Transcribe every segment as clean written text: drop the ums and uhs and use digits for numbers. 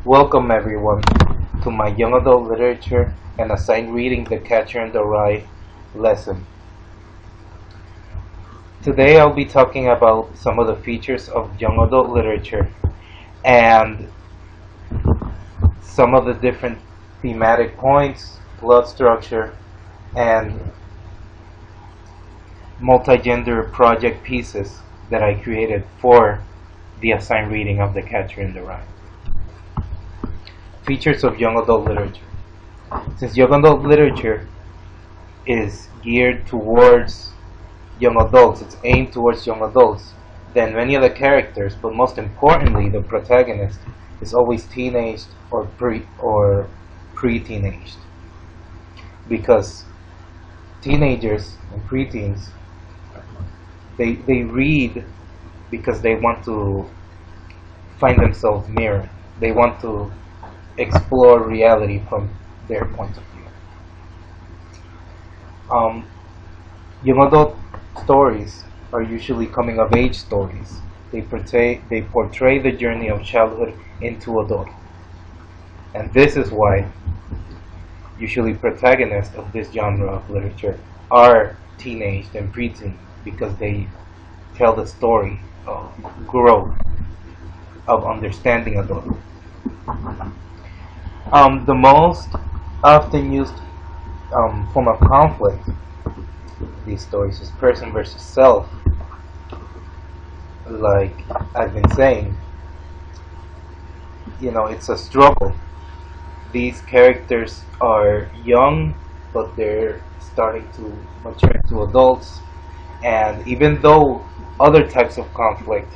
Welcome everyone to my young adult literature and assigned reading The Catcher in the Rye lesson. Today I'll be talking about some of the features of young adult literature and some of the different thematic points, plot structure, and multi-gender project pieces that I created for the assigned reading of The Catcher in the Rye. Features of young adult literature. Since young adult literature is geared towards young adults, it's aimed towards young adults, then many of the characters, but most importantly the protagonist, is always teenaged or pre-teenaged. Because teenagers and preteens, they read because they want to find themselves mirrored. They want to explore reality from their point of view. Young adult stories are usually coming of age stories. They portray the journey of childhood into adulthood. And this is why usually protagonists of this genre of literature are teenaged and preteen, because they tell the story of growth, of understanding adulthood. The most often used form of conflict in these stories is person versus self. Like I've been saying, it's a struggle. These characters are young, but they're starting to mature into adults. And even though other types of conflict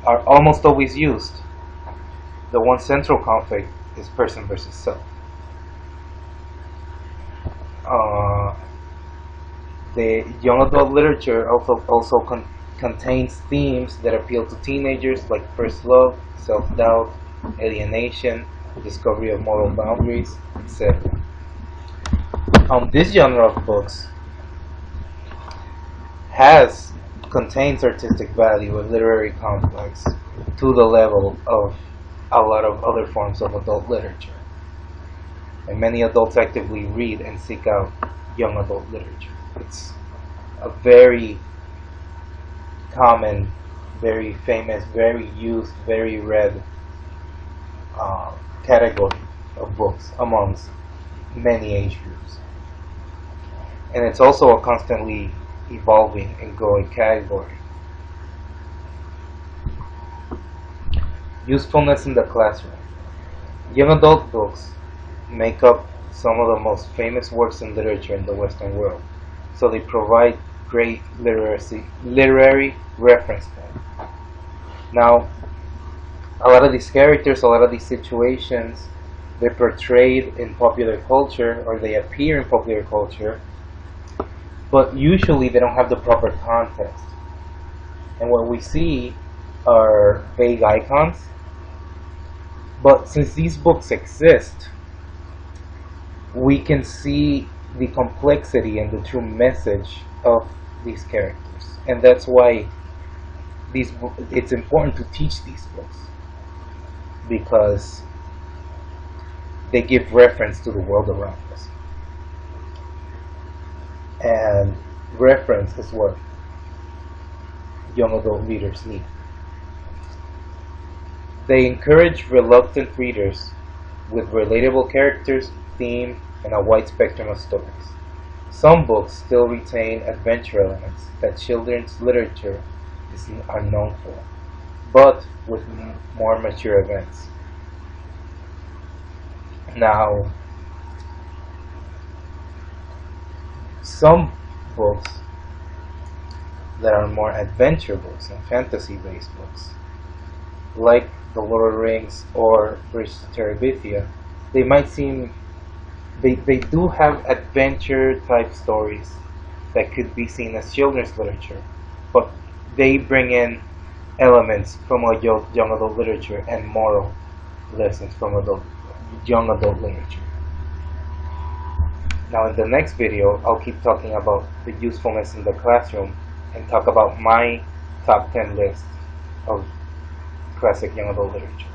are almost always used, the one central conflict is person versus self. The young adult literature also contains themes that appeal to teenagers, like first love, self-doubt, alienation, discovery of moral boundaries, etc. This genre of books contains artistic value and literary complex to the level of a lot of other forms of adult literature. And many adults actively read and seek out young adult literature. It's a very common, very famous, very used, very read category of books amongst many age groups. And it's also a constantly evolving and growing category. Usefulness in the classroom. Young adult books make up some of the most famous works in literature in the Western world, so they provide great literary reference point. Now, a lot of these characters, a lot of these situations, they're portrayed in popular culture, or they appear in popular culture, but usually they don't have the proper context. And what we see are vague icons. But since these books exist, we can see the complexity and the true message of these characters. And that's why it's important to teach these books, because they give reference to the world around us. And reference is what young adult readers need. They encourage reluctant readers with relatable characters, theme, and a wide spectrum of stories. Some books still retain adventure elements that children's literature are known for, but with more mature events. Now, some books that are more adventure books and fantasy-based books, like The Lord of the Rings or Bridge to Terabithia, they do have adventure type stories that could be seen as children's literature, but they bring in elements from young adult literature and moral lessons from young adult literature. Now in the next video, I'll keep talking about the usefulness in the classroom and talk about my top 10 list of classic young adult literature.